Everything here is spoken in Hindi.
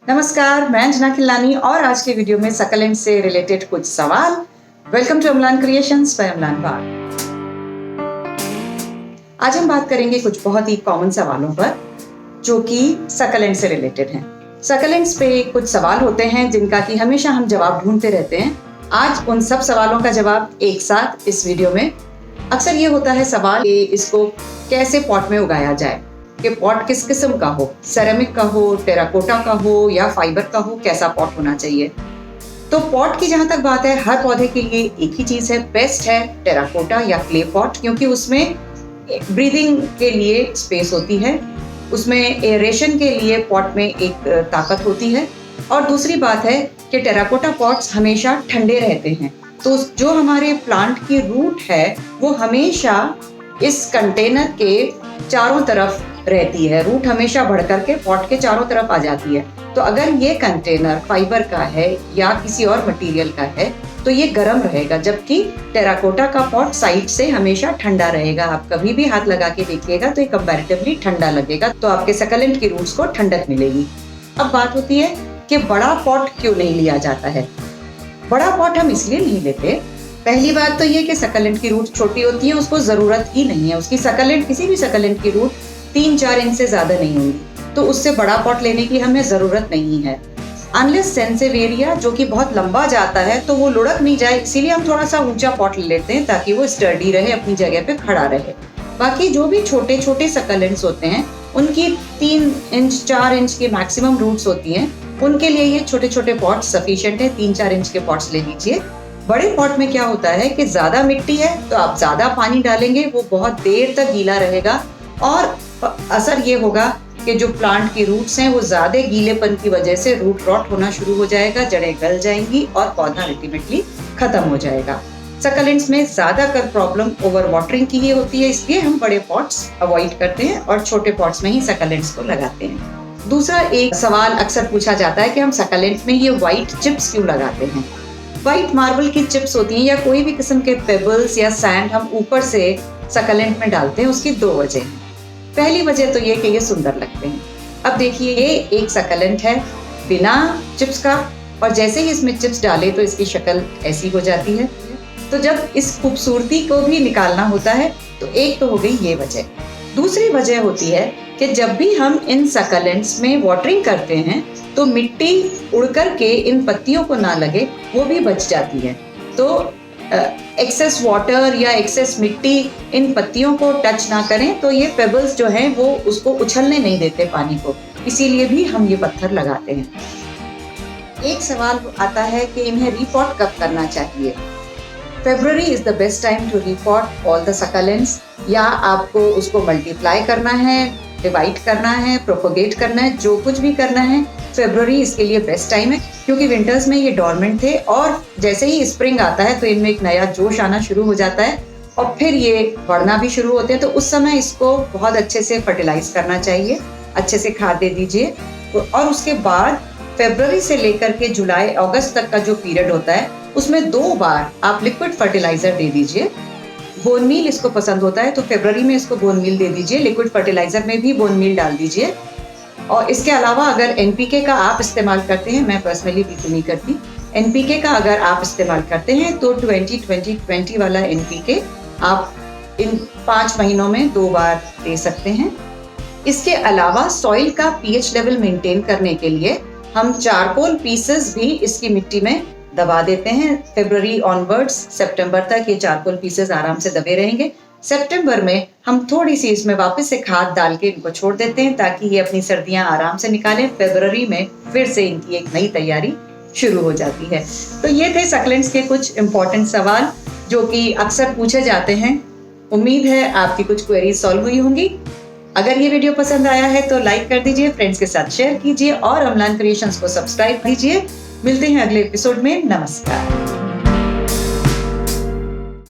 नमस्कार, मैं अंजना खिल्लानी और आज के वीडियो में सकलेंट से रिलेटेड कुछ सवाल। Welcome to Amlan creations by Amlan Bag. आज हम बात करेंगे कुछ बहुत ही कॉमन सवालों पर जो कि सकलेंट से रिलेटेड हैं। सकलेंट्स पे कुछ सवाल होते हैं जिनका कि हमेशा हम जवाब ढूंढते रहते हैं। आज उन सब सवालों का जवाब एक साथ इस वीडियो में। अक्सर ये होता है सवाल कि इसको कैसे पॉट में उगाया जाए, कि पॉट किस किस्म का हो, सेरेमिक का हो, टेराकोटा का हो या फाइबर का हो, कैसा पॉट होना चाहिए। तो पॉट की जहां तक बात है, हर पौधे के लिए एक ही चीज है, बेस्ट है टेराकोटा या क्ले पॉट, क्योंकि उसमें ब्रीदिंग के लिए स्पेस होती है, उसमें एरेशन के लिए पॉट में एक ताकत होती है। और दूसरी बात है कि टेराकोटा पॉट्स हमेशा ठंडे रहते हैं, तो जो हमारे प्लांट की रूट है वो हमेशा इस कंटेनर के चारों तरफ रहती है। रूट हमेशा बढ़ करके पॉट के चारों तरफ आ जाती है। तो अगर ये कंटेनर फाइबर का है या किसी और मटेरियल का है तो ये गर्म रहेगा, जबकि टेराकोटा का पॉट साइड से हमेशा ठंडा रहेगा। आप कभी भी हाथ लगा के देखिएगा तो ये कंपैरेटिवली ठंडा लगेगा, तो आपके सकलेंट की रूट्स को ठंडक मिलेगी। अब बात होती है कि बड़ा पॉट क्यों नहीं लिया जाता है। बड़ा पॉट हम इसलिए नहीं लेते, पहली बात तो ये कि सकलेंट की रूट छोटी होती है, उसको जरूरत ही नहीं है। उसकी सकलेंट, किसी भी सकलेंट की रूट 3-4 इंच से ज्यादा नहीं होंगी, तो उससे बड़ा पॉट लेने की हमें जरूरत नहीं है। अनलेस सेंसेवेरिया जो कि बहुत लंबा जाता है तो वो लुढ़क नहीं जाए, इसीलिए हम थोड़ा सा ऊंचा पॉट ले लेते हैं ताकि वो स्टर्डी रहे, अपनी जगह पे खड़ा रहे। बाकी जो भी छोटे छोटे सकलेंट्स होते हैं उनकी 3 इंच 4 इंच की मैक्सिमम रूट्स होती हैं, उनके लिए ये छोटे छोटे पॉट सफिशिएंट है। 3-4 इंच के पॉट्स ले लीजिए। बड़े पॉट में क्या होता है कि ज्यादा मिट्टी है तो आप ज्यादा पानी डालेंगे, वो बहुत देर तक गीला रहेगा और असर ये होगा कि जो प्लांट की रूट्स हैं वो ज्यादा गीलेपन की वजह से रूट रॉट होना शुरू हो जाएगा, जड़ें गल जाएंगी और पौधा अल्टीमेटली खत्म हो जाएगा। सकलेंट्स में ज्यादातर प्रॉब्लम ओवर वाटरिंग की ही होती है, इसलिए हम बड़े पॉट्स अवॉइड करते हैं और छोटे पॉट्स में ही सकलेंट्स को लगाते हैं। दूसरा एक सवाल अक्सर पूछा जाता है कि हम सकलेंट में ये व्हाइट चिप्स क्यों लगाते हैं। व्हाइट मार्बल की चिप्स होती हैं या कोई भी किस्म के पेबल्स या सैंड हम ऊपर से सकलेंट में डालते हैं, उसकी 2 वजह हैं। पहली वजह तो ये कि ये सुंदर लगते हैं। अब देखिए, ये एक सकलेंट है बिना चिप्स का, और जैसे ही इसमें चिप्स डाले तो इसकी शक्ल ऐसी हो जाती है। तो जब इस खूबसूरती को भी निकालना होता है तो एक तो हो गई ये वजह। दूसरी वजह होती है कि जब भी हम इन सकलेंट्स में वाटरिंग करते हैं तो मिट्टी उड़ कर के इन पत्तियों को ना लगे, वो भी बच जाती है। तो एक्सेस वाटर या एक्सेस मिट्टी इन पत्तियों को टच ना करें, तो ये पेबल्स जो हैं वो उसको उछलने नहीं देते पानी को, इसीलिए भी हम ये पत्थर लगाते हैं। एक सवाल आता है कि इन्हें रीपॉट कब करना चाहिए। February is the best time to repot all the succulents, या आपको उसको मल्टीप्लाई करना है, डिवाइड करना है, प्रोपोगेट करना है, जो कुछ भी करना है, फरवरी इसके लिए बेस्ट टाइम है, क्योंकि विंटर्स में ये डॉर्मेंट थे और जैसे ही स्प्रिंग आता है तो इनमें एक नया जोश आना शुरू हो जाता है और फिर ये बढ़ना भी शुरू होते हैं। तो उस समय इसको बहुत अच्छे से फर्टिलाइज करना चाहिए, अच्छे से खाद दे दीजिए। और उसके बाद फरवरी से लेकर के जुलाई अगस्त तक का जो पीरियड होता है उसमें 2 बार आप लिक्विड फर्टिलाइजर दे दीजिए। बोन मील इसको पसंद होता है तो फरवरी में इसको बोन मील दे दीजिए, लिक्विड फर्टिलाइजर में भी बोन मील डाल दीजिए। और इसके अलावा अगर एनपीके का आप इस्तेमाल करते हैं, मैं पर्सनली बिल्कुल नहीं करती, एनपीके का अगर आप इस्तेमाल करते हैं तो 20-20-20 वाला एनपीके आप इन 5 महीनों में 2 बार दे सकते हैं। इसके अलावा सॉइल का पीएच लेवल मेंटेन करने के लिए हम चारकोल पीसेस भी इसकी मिट्टी में दबा देते हैं। फरवरी ऑनवर्ड्स सितंबर तक ये चारकोल पीसेस आराम से दबे रहेंगे। सितंबर में हम थोड़ी सी इसमें वापस से खाद डाल के इनको छोड़ देते हैं ताकि ये अपनी सर्दियां आराम से निकालें। फरवरी में फिर से इनकी एक नई तैयारी शुरू हो जाती है। तो ये थे सकलेंट्स के कुछ इंपॉर्टेंट सवाल जो कि अक्सर पूछे जाते हैं। उम्मीद है आपकी कुछ क्वेरीज सॉल्व हुई होंगी। अगर ये वीडियो पसंद आया है तो लाइक कर दीजिए, फ्रेंड्स के साथ शेयर कीजिए और अमलान क्रिएशंस को सब्सक्राइब कीजिए। मिलते हैं अगले एपिसोड में। नमस्कार।